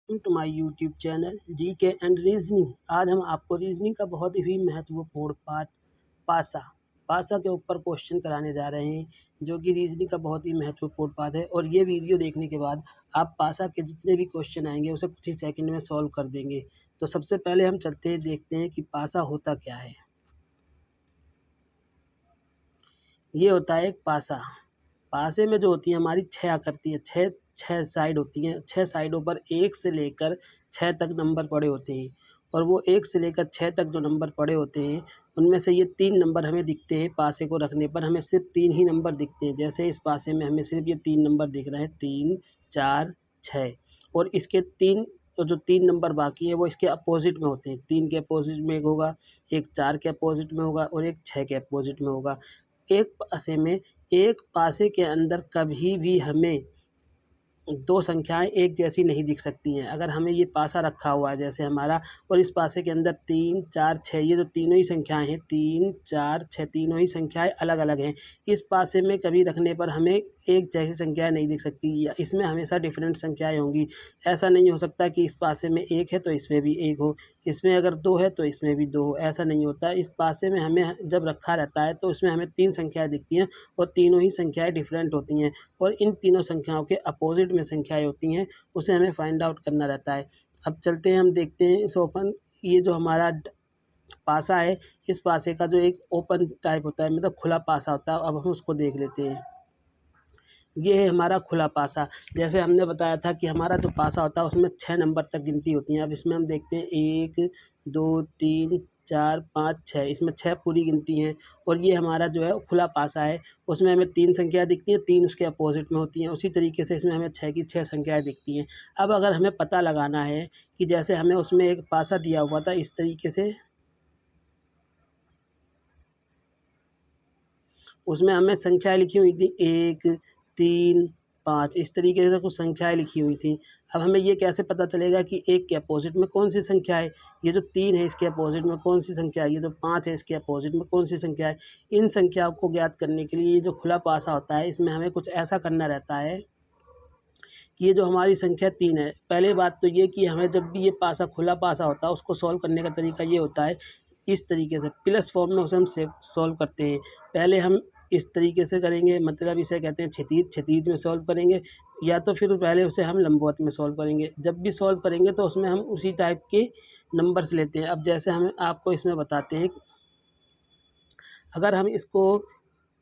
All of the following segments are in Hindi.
Welcome to my YouTube channel GK and reasoning. आज हम आपको रीजनिंग का बहुत ही महत्वपूर्ण पार्ट पासा के ऊपर क्वेश्चन कराने जा रहे हैं, जो कि रीजनिंग का बहुत ही महत्वपूर्ण पार्ट है। और ये वीडियो देखने के बाद आप पासा के जितने भी क्वेश्चन आएंगे उसे कुछ ही सेकंड में सॉल्व कर देंगे। तो सबसे पहले हम चलते हैं, देखते हैं कि पासा होता क्या है। ये होता है एक पासा। पासे में जो होती है हमारी 6 आकृति है, छः साइड होती हैं। 6 साइडों पर 1 से लेकर 6 तक नंबर पड़े होते हैं। और वो 1 से लेकर 6 तक जो नंबर पड़े होते हैं उनमें से ये 3 नंबर हमें दिखते हैं। पासे को रखने पर हमें सिर्फ 3 ही नंबर दिखते हैं। जैसे इस पासे में हमें सिर्फ ये 3 नंबर दिख रहे हैं, 3, 4, 6। और इसके 3 जो 3 नंबर बाकी हैं वो इसके अपोजिट में होते हैं। 3 के अपोजिट में एक होगा, एक 4 के अपोजिट में होगा और एक 6 के अपोजिट में होगा। एक पासे के अंदर कभी भी हमें 2 संख्याएँ एक जैसी नहीं दिख सकती हैं। अगर हमें ये पासा रखा हुआ है जैसे हमारा, और इस पासे के अंदर 3, 4, 6 ये जो तीनों ही संख्याएँ हैं, 3, 4, 6 तीनों ही संख्याएँ अलग-अलग हैं। इस पासे में कभी रखने पर हमें एक जैसी संख्याएँ नहीं दिख सकती, या इसमें हमेशा डिफरेंट संख्याएँ होंगी। ऐसा नहीं हो सकता कि इस पासे में 1 है तो इसमें भी 1 हो, इसमें अगर 2 है तो इसमें भी 2 हो, ऐसा नहीं होता। इस पासे में हमें जब रखा रहता है तो इसमें हमें 3 संख्याएँ दिखती हैं और तीनों ही संख्याएँ डिफरेंट होती हैं। और इन तीनों संख्याओं के अपोजिट में संख्याएँ होती हैं, उसे हमें फाइंड आउट करना रहता है। अब चलते हैं, हम देखते हैं इस ओपन, ये जो हमारा पासा है, इस पासे का जो एक ओपन टाइप होता है, मतलब खुला पासा होता है। अब हम उसको देख लेते हैं। ये है हमारा खुला पासा। जैसे हमने बताया था कि हमारा जो पासा होता है उसमें 6 नंबर तक गिनती होती है। अब इसमें हम देखते हैं 1, 2, 3, 4, 5, 6, इसमें 6 पूरी गिनती हैं। और ये हमारा जो है खुला पासा है, उसमें हमें 3 संख्या दिखती हैं, 3 उसके अपोजिट में होती हैं। उसी तरीके से इसमें हमें 6 की 6 संख्याएँ दिखती हैं। अब अगर हमें पता लगाना है कि जैसे हमें उसमें एक पासा दिया हुआ था इस तरीके से, उसमें हमें संख्याएँ लिखी हुई थी 1, 3, 5, इस तरीके से कुछ संख्याएँ लिखी हुई थी। अब हमें ये कैसे पता चलेगा कि 1 के अपोजिट में कौन-सी संख्या है? ये जो 3 है इसके अपोजिट में कौन-सी संख्या है? ये जो 5 है इसके अपोजिट में कौन-सी संख्या है? इन संख्याओं को ज्ञात करने के लिए ये जो खुला पासा होता है इसमें हमें कुछ ऐसा करना रहता है कि ये जो हमारी संख्या 3 है, पहली बात तो ये कि हमें जब भी ये पासा खुला पासा होता है उसको सॉल्व करने का तरीका ये होता है, इस तरीके से प्लस फॉर्म में उसे हम सॉल्व करते हैं। पहले हम इस तरीके से करेंगे, मतलब इसे कहते हैं क्षैतिज में सॉल्व करेंगे, या तो फिर पहले उसे हम लंबवत में सॉल्व करेंगे। जब भी सॉल्व करेंगे तो उसमें हम उसी टाइप के नंबर्स लेते हैं। अब जैसे हम आपको इसमें बताते हैं, अगर हम इसको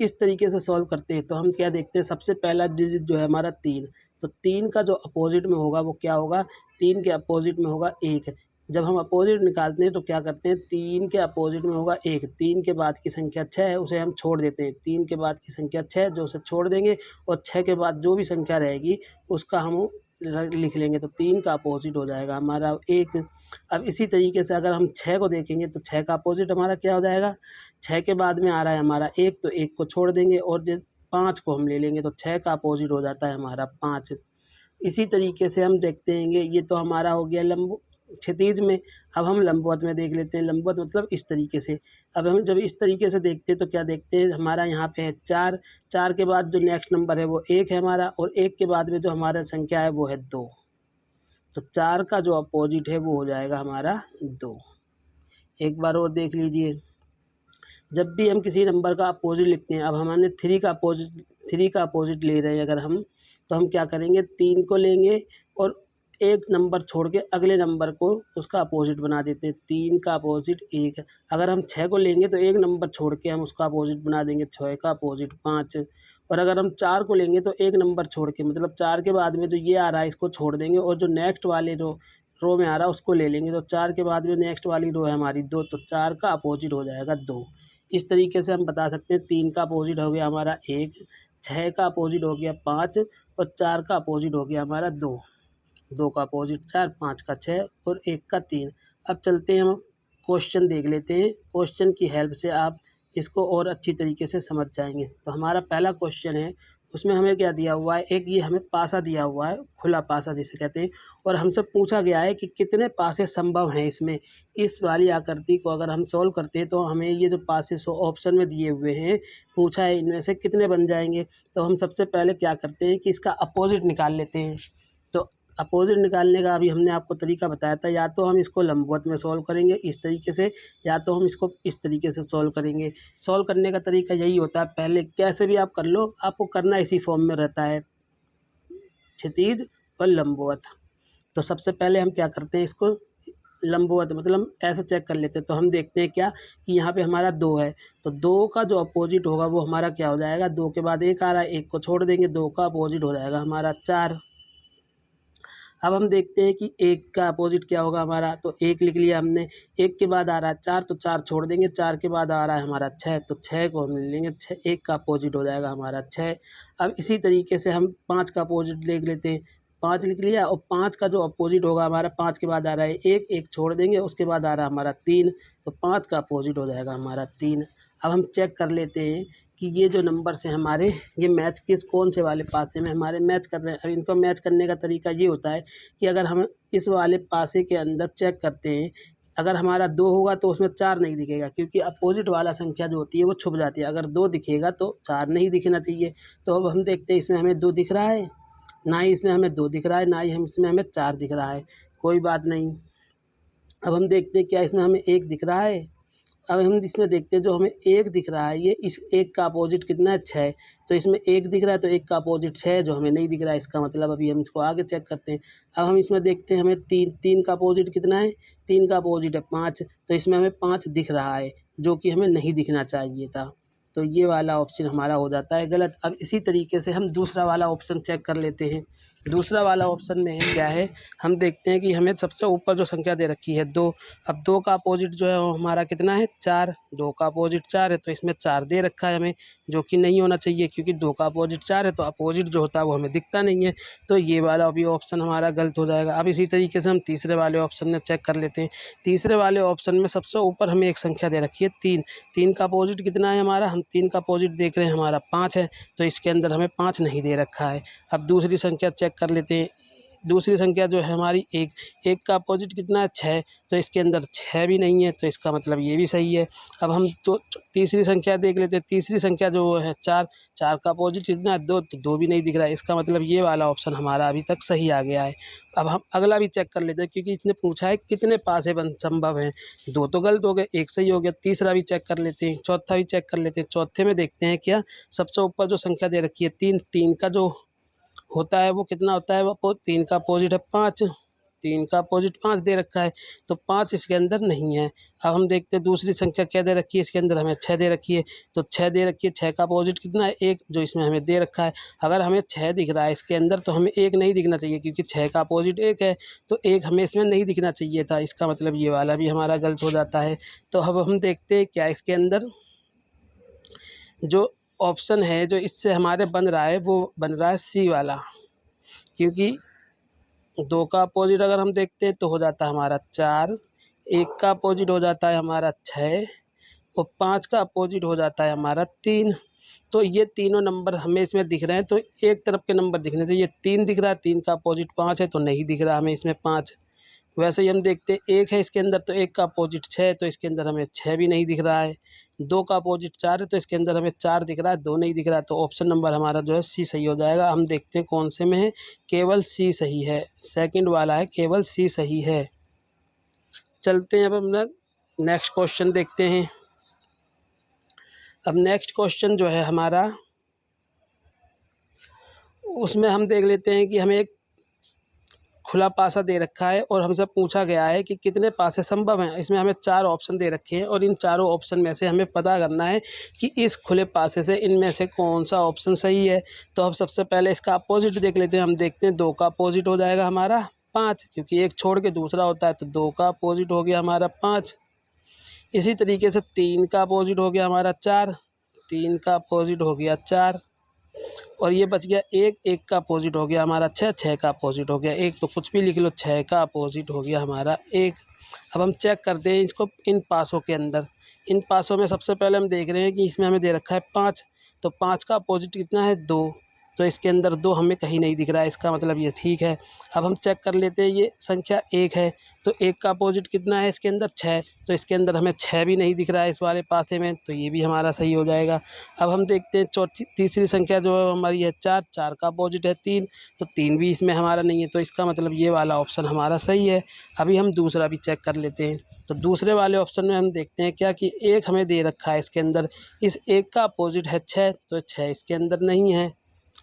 इस तरीके से सॉल्व करते हैं तो हम क्या देखते हैं, सबसे पहला डिजिट जो है हमारा 3, तो 3 का जो अपोजिट में होगा वो क्या होगा? 3 के अपोजिट में होगा 1। जब हम अपोजिट निकालते हैं तो क्या करते हैं, 3 के अपोजिट में होगा 1, 3 के बाद की संख्या 6 है उसे हम छोड़ देते हैं। 3 के बाद की संख्या 6 जो उसे छोड़ देंगे, और 6 के बाद जो भी संख्या रहेगी उसका हम लिख लेंगे, तो 3 का अपोजिट हो जाएगा हमारा 1। अब इसी तरीके से अगर हम 6 को देखेंगे तो 6 का अपोजिट हमारा क्या हो जाएगा? 6 के बाद में आ रहा है हमारा 1, तो 1 को छोड़ देंगे और 5 को हम ले लेंगे, तो 6 का अपोजिट हो जाता है हमारा 5। इसी तरीके से हम देखते हैं, ये तो हमारा हो गया क्षैतिज में। अब हम लंबवत में देख लेते हैं। लंबवत मतलब इस तरीके से। अब हम जब इस तरीके से देखते हैं तो क्या देखते हैं, हमारा यहाँ पे है 4, 4 के बाद जो नेक्स्ट नंबर है वो 1 है हमारा, और 1 के बाद में जो हमारा संख्या है वो है 2। तो 4 का जो अपोजिट है वो हो जाएगा हमारा 2। एक बार और देख लीजिए, जब भी हम किसी नंबर का अपोजिट लिखते हैं, अब हमने 3 का अपोजिट ले रहे हैं अगर हम, तो हम क्या करेंगे, 3 को लेंगे और एक नंबर छोड़ के अगले नंबर को उसका अपोजिट बना देते हैं। 3 का अपोजिट 1 है। अगर हम 6 को लेंगे तो एक नंबर छोड़ के हम उसका अपोजिट बना देंगे, 6 का अपोजिट 5। और अगर हम 4 को लेंगे तो एक नंबर छोड़ के, मतलब 4 के बाद में जो ये आ रहा है इसको छोड़ देंगे, और जो नेक्स्ट वाले रो में आ रहा है उसको ले लेंगे। तो 4 के बाद में नेक्स्ट वाली रो है हमारी 2, तो 4 का अपोजिट हो जाएगा 2। इस तरीके से हम बता सकते हैं, 3 का अपोजिट हो गया हमारा 1, 6 का अपोजिट हो गया 5, और 4 का अपोजिट हो गया हमारा 2। 2 का अपोजिट 4, 5 का 6 और 1 का 3। अब चलते हैं, हम क्वेश्चन देख लेते हैं। क्वेश्चन की हेल्प से आप इसको और अच्छी तरीके से समझ जाएंगे। तो हमारा पहला क्वेश्चन है, उसमें हमें क्या दिया हुआ है, एक ये हमें पासा दिया हुआ है, खुला पासा जिसे कहते हैं, और हमसे पूछा गया है कि कितने पासे संभव हैं इसमें। इस वाली आकृति को अगर हम सॉल्व करते हैं तो हमें ये जो पासे ऑप्शन में दिए हुए हैं, पूछा है इनमें से कितने बन जाएंगे। तो हम सबसे पहले क्या करते हैं कि इसका अपोजिट निकाल लेते हैं। तो अपोजिट निकालने का अभी हमने आपको तरीका बताया था, या तो हम इसको लंबवत में सॉल्व करेंगे इस तरीके से, या तो हम इसको इस तरीके से सॉल्व करेंगे। सॉल्व करने का तरीका यही होता है, पहले कैसे भी आप कर लो, आपको करना इसी फॉर्म में रहता है, क्षैतिज और लंबवत। तो सबसे पहले हम क्या करते हैं, इसको लंबवत मतलब ऐसे चेक कर लेते हैं। तो हम देखते हैं क्या कि यहाँ पे हमारा 2 है, तो 2 का जो अपोजिट होगा वो हमारा क्या हो जाएगा, 2 के बाद 1 आ रहा है, 1 को छोड़ देंगे, 2 का अपोजिट हो जाएगा हमारा 4। अब हम देखते हैं कि 1 का अपोजिट क्या होगा हमारा, तो 1 लिख लिया हमने, 1 के बाद आ रहा है 4, तो 4 छोड़ देंगे, 4 के बाद आ रहा है हमारा 6, तो 6 को हम ले लेंगे, 6 1 का अपोजिट हो जाएगा हमारा 6। अब इसी तरीके से हम 5 का अपोजिट देख लेते हैं, 5 लिख लिया, और 5 का जो अपोजिट होगा हमारा, 5 के बाद आ रहा है 1, 1 छोड़ देंगे, उसके बाद आ रहा है हमारा 3, तो 5 का अपोजिट हो जाएगा हमारा 3। अब हम चेक कर लेते हैं कि ये जो नंबर्स हैं हमारे, ये मैच कौन से वाले पासे में हमारे मैच कर रहे हैं। अब इनको मैच करने का तरीका ये होता है कि अगर हम इस वाले पासे के अंदर चेक करते हैं, अगर हमारा 2 होगा तो उसमें 4 नहीं दिखेगा, क्योंकि अपोजिट वाला संख्या जो होती है वो छुप जाती है। अगर 2 दिखेगा तो 4 नहीं दिखना चाहिए। तो अब हम देखते हैं, इसमें हमें 2 दिख रहा है, ना ही इसमें हमें 2 दिख रहा है, ना ही इसमें हमें 4 दिख रहा है, कोई बात नहीं। अब हम देखते हैं क्या इसमें हमें 1 दिख रहा है। अब हम इसमें देखते हैं, जो हमें 1 दिख रहा है, ये इस 1 का अपोजिट कितना है, 6। तो इसमें 1 दिख रहा है, तो 1 का अपोजिट 6 है, जो हमें नहीं दिख रहा है, इसका मतलब अभी हम इसको आगे चेक करते हैं। अब हम इसमें देखते हैं, हमें 3 का अपोजिट कितना है, 3 का अपोजिट है 5, तो इसमें हमें 5 दिख रहा है, जो कि हमें नहीं दिखना चाहिए था। तो ये वाला ऑप्शन हमारा हो जाता है गलत। अब इसी तरीके से हम दूसरा वाला ऑप्शन चेक कर लेते हैं। दूसरा वाला ऑप्शन में है क्या है, हम देखते हैं कि हमें सबसे ऊपर जो संख्या दे रखी है 2, अब 2 का अपोजिट जो है वो हमारा कितना है, 4, 2 का अपोजिट 4 है, तो इसमें 4 दे रखा है हमें, जो कि नहीं होना चाहिए, क्योंकि 2 का अपोजिट 4 है, तो अपोजिट जो होता है वो हमें दिखता नहीं है। तो ये वाला भी ऑप्शन हमारा गलत हो जाएगा। अब इसी तरीके से हम तीसरे वाले ऑप्शन में चेक कर लेते हैं। तीसरे वाले ऑप्शन में सबसे ऊपर हमें एक संख्या दे रखी है 3, 3 का अपोजिट कितना है हमारा, हम 3 का अपोजिट देख रहे हैं हमारा 5 है, तो इसके अंदर हमें 5 नहीं दे रखा है। अब दूसरी संख्या चेक कर लेते हैं। दूसरी संख्या जो है हमारी 1, 1 का अपोजिट कितना है, 6, तो इसके अंदर 6 भी नहीं है, तो इसका मतलब ये भी सही है। अब हम तो तीसरी संख्या देख लेते हैं। तीसरी संख्या जो है 4, 4 का अपोजिट कितना है, 2, तो 2 भी नहीं दिख रहा है, इसका मतलब ये वाला ऑप्शन हमारा अभी तक सही आ गया है। अब हम अगला भी चेक कर लेते हैं, क्योंकि इसने पूछा है कितने पासे संभव हैं, 2 तो गलत हो गए, 1 सही हो गया। तीसरा भी चेक कर लेते हैं, चौथा भी चेक कर लेते हैं। चौथे में देखते हैं क्या, सबसे ऊपर जो संख्या दे रखी है 3, 3 का जो होता है वो कितना होता है, वो 3 का अपोजिट है 5, 3 का अपोजिट 5 दे रखा है, तो 5 इसके अंदर नहीं है। अब हम देखते हैं दूसरी संख्या क्या दे रखी है, इसके अंदर हमें 6 दे रखी है, तो 6 दे रखी है, 6 का अपोजिट कितना है, 1, जो इसमें हमें दे रखा है। अगर हमें 6 दिख रहा है इसके अंदर, तो हमें 1 नहीं दिखना चाहिए, क्योंकि 6 का अपोजिट 1 है, तो 1 हमें इसमें नहीं दिखना चाहिए था, इसका मतलब ये वाला भी हमारा गलत हो जाता है। तो अब हम देखते हैं क्या इसके अंदर जो ऑप्शन है जो इससे हमारे बन रहा है, वो बन रहा है सी वाला, क्योंकि 2 का अपोजिट अगर हम देखते हैं तो हो जाता है हमारा 4, 1 का अपोजिट हो जाता है हमारा 6, और 5 का अपोजिट हो जाता है हमारा 3। तो ये तीनों नंबर हमें इसमें दिख रहे हैं, तो एक तरफ के नंबर दिखने चाहिए। 3 दिख रहा है, 3 का अपोजिट 5 है, तो नहीं दिख रहा हमें इसमें 5। वैसे ही हम देखते हैं 1 है इसके अंदर, तो 1 का अपोजिट 6 है, तो इसके अंदर हमें 6 भी नहीं दिख रहा है। 2 का अपोजिट 4 है, तो इसके अंदर हमें 4 दिख रहा है, 2 नहीं दिख रहा है, तो ऑप्शन नंबर हमारा जो है सी सही हो जाएगा। हम देखते हैं कौन से में है, केवल सी सही है, सेकंड वाला है, केवल सी सही है। चलते हैं अब हम नेक्स्ट क्वेश्चन देखते हैं। अब नेक्स्ट क्वेश्चन जो है हमारा, उसमें हम देख लेते हैं कि हमें एक खुला पासा दे रखा है और हमसे पूछा गया है कि कितने पासे संभव हैं। इसमें हमें 4 ऑप्शन दे रखे हैं, और इन चारों ऑप्शन में से हमें पता करना है कि इस खुले पासे से इनमें से कौन सा ऑप्शन सही है। तो हम सबसे पहले इसका अपोजिट देख लेते हैं। हम देखते हैं 2 का अपोजिट हो जाएगा हमारा 5, क्योंकि एक छोड़ के दूसरा होता है, तो 2 का अपोजिट हो गया हमारा 5। इसी तरीके से 3 का अपोजिट हो गया हमारा 4, 3 का अपोजिट हो गया 4, और ये बच गया 1, 1 का अपोजिट हो गया हमारा 6, 6 का अपोजिट हो गया 1, तो कुछ भी लिख लो, 6 का अपोजिट हो गया हमारा 1। अब हम चेक करते हैं इसको इन पासों के अंदर। इन पासों में सबसे पहले हम देख रहे हैं कि इसमें हमें दे रखा है 5, तो 5 का अपोजिट कितना है 2, तो इसके अंदर 2 हमें कहीं नहीं दिख रहा है, इसका मतलब ये ठीक है। अब हम चेक कर लेते हैं, ये संख्या 1 है तो 1 का अपोजिट कितना है इसके अंदर 6, तो इसके अंदर हमें 6 भी नहीं दिख रहा है इस वाले पासे में, तो ये भी हमारा सही हो जाएगा। अब हम देखते हैं तीसरी संख्या जो हमारी है 4, 4 का अपोजिट है 3, तो 3 भी इसमें हमारा नहीं है, तो इसका मतलब ये वाला ऑप्शन हमारा सही है। अभी हम दूसरा भी चेक कर लेते हैं, तो दूसरे वाले ऑप्शन में हम देखते हैं क्या कि 1 हमें दे रखा है इसके अंदर, इस 1 का अपोजिट है 6, तो 6 इसके अंदर नहीं है,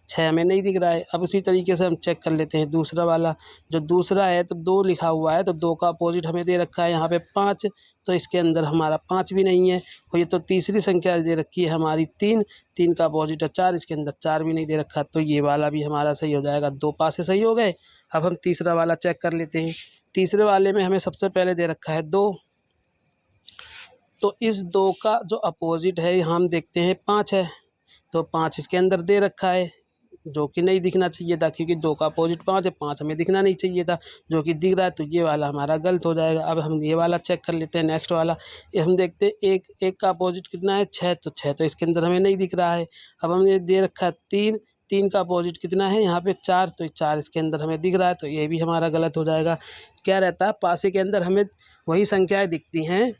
6 हमें नहीं दिख रहा है। अब उसी तरीके से हम चेक कर लेते हैं दूसरा वाला, जो दूसरा है तो 2 लिखा हुआ है, तो 2 का अपोजिट हमें दे रखा है यहाँ पे 5, तो इसके अंदर हमारा 5 भी नहीं है। और ये तो तीसरी संख्या दे रखी है हमारी 3, 3 का अपोजिट है 4, इसके अंदर 4 भी नहीं दे रखा, तो ये वाला भी हमारा सही हो जाएगा। 2 पासे सही हो गए। अब हम तीसरा वाला चेक कर लेते हैं। तीसरे वाले में हमें सबसे पहले दे रखा है 2, तो इस 2 का जो अपोजिट है हम देखते हैं 5 है, तो 5 इसके अंदर दे रखा है, जो कि नहीं दिखना चाहिए था, क्योंकि 2 का अपोजिट 5 है, 5 हमें दिखना नहीं चाहिए था, जो कि दिख रहा है, तो ये वाला हमारा गलत हो जाएगा। अब हम ये वाला चेक कर लेते हैं, नेक्स्ट वाला। ये हम देखते हैं 1 का अपोजिट कितना है 6, तो 6 तो इसके अंदर हमें नहीं दिख रहा है। अब हमने दे रखा है 3, 3 का अपोजिट कितना है यहाँ पे 4, तो 4 इसके अंदर हमें दिख रहा है, तो ये भी हमारा गलत हो जाएगा। क्या रहता है, पासे के अंदर हमें वही संख्याएँ दिखती हैं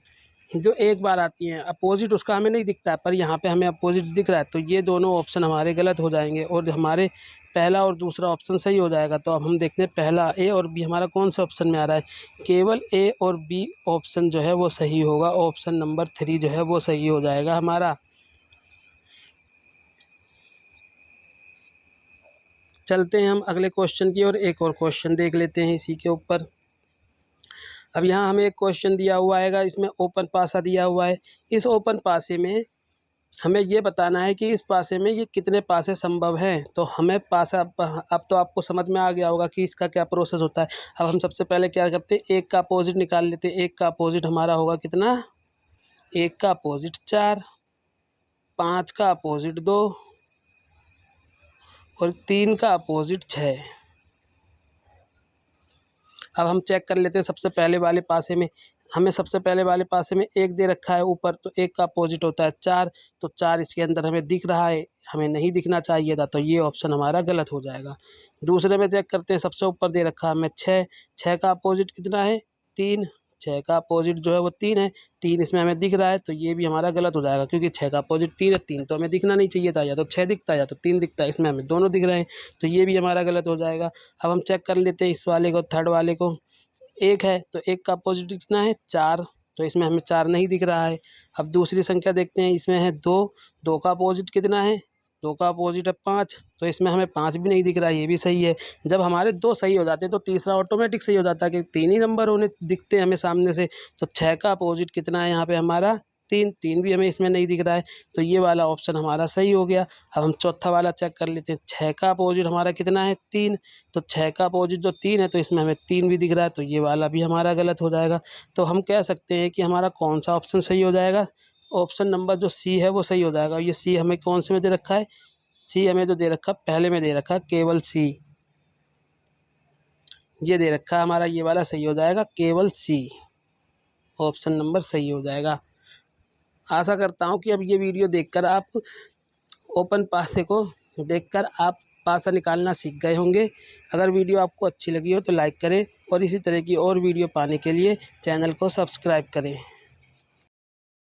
जो एक बार आती हैं, अपोजिट उसका हमें नहीं दिखता है, पर यहाँ पे हमें अपोजिट दिख रहा है, तो ये दोनों ऑप्शन हमारे गलत हो जाएंगे और हमारे पहला और दूसरा ऑप्शन सही हो जाएगा। तो अब हम देखते हैं पहला ए और बी हमारा कौन से ऑप्शन में आ रहा है। केवल ए और बी ऑप्शन जो है वो सही होगा, ऑप्शन नंबर 3 जो है वो सही हो जाएगा हमारा। चलते हैं हम अगले क्वेश्चन की और एक और क्वेश्चन देख लेते हैं इसी के ऊपर। अब यहाँ हमें एक क्वेश्चन दिया हुआ है, इसमें ओपन पासा दिया हुआ है। इस ओपन पासे में हमें ये बताना है कि इस पासे में ये कितने पासे संभव हैं। तो हमें पासा, अब तो आपको समझ में आ गया होगा कि इसका क्या प्रोसेस होता है। अब हम सबसे पहले क्या करते हैं, 1 का अपोजिट निकाल लेते हैं। 1 का अपोजिट हमारा होगा कितना, 1 का अपोजिट 4, 5 का अपोजिट 2 और 3 का अपोजिट 6। अब हम चेक कर लेते हैं सबसे पहले वाले पासे में। हमें सबसे पहले वाले पासे में 1 दे रखा है ऊपर, तो 1 का अपोजिट होता है 4, तो 4 इसके अंदर हमें दिख रहा है, हमें नहीं दिखना चाहिए था, तो ये ऑप्शन हमारा गलत हो जाएगा। दूसरे में चेक करते हैं, सबसे ऊपर दे रखा है हमें 6, 6 का अपोजिट कितना है 3, 6 का अपोजिट जो है वो 3 है, 3 इसमें हमें दिख रहा है, तो ये भी हमारा गलत हो जाएगा, क्योंकि 6 का अपोजिट 3 है, 3 तो हमें दिखना नहीं चाहिए था, या तो 6 दिखता है या तो 3 दिखता है, इसमें हमें दोनों दिख रहे हैं, तो ये भी हमारा गलत हो जाएगा। अब हम चेक कर लेते हैं इस वाले को, थर्ड वाले को। 1 है तो 1 का अपोजिट कितना है 4, तो इसमें हमें 4 नहीं दिख रहा है। अब दूसरी संख्या देखते हैं, इसमें है 2, 2 का अपोजिट कितना है, 2 का अपोजिट है 5, तो इसमें हमें 5 भी नहीं दिख रहा है, ये भी सही है। जब हमारे 2 सही हो जाते हैं तो तीसरा ऑटोमेटिक सही हो जाता है, कि 3 ही नंबर होने दिखते हैं हमें सामने से। तो 6 का अपोजिट कितना है यहाँ पे हमारा 3, 3 भी हमें इसमें नहीं दिख रहा है, तो ये वाला ऑप्शन हमारा सही हो गया। अब हम चौथा वाला चेक कर लेते हैं, 6 का अपोजिट हमारा कितना है 3, तो 6 का अपोजिट जो 3 है, तो इसमें हमें 3 भी दिख रहा है, तो ये वाला भी हमारा गलत हो जाएगा। तो हम कह सकते हैं कि हमारा कौन सा ऑप्शन सही हो जाएगा, ऑप्शन नंबर जो सी है वो सही हो जाएगा। ये सी हमें कौन से में दे रखा है, सी हमें जो दे रखा पहले में दे रखा केवल सी, ये दे रखा हमारा, ये वाला सही हो जाएगा, केवल सी ऑप्शन नंबर सही हो जाएगा। आशा करता हूँ कि अब ये वीडियो देखकर आप ओपन पासे को देखकर आप पासा निकालना सीख गए होंगे। अगर वीडियो आपको अच्छी लगी हो तो लाइक करें और इसी तरह की और वीडियो पाने के लिए चैनल को सब्सक्राइब करें।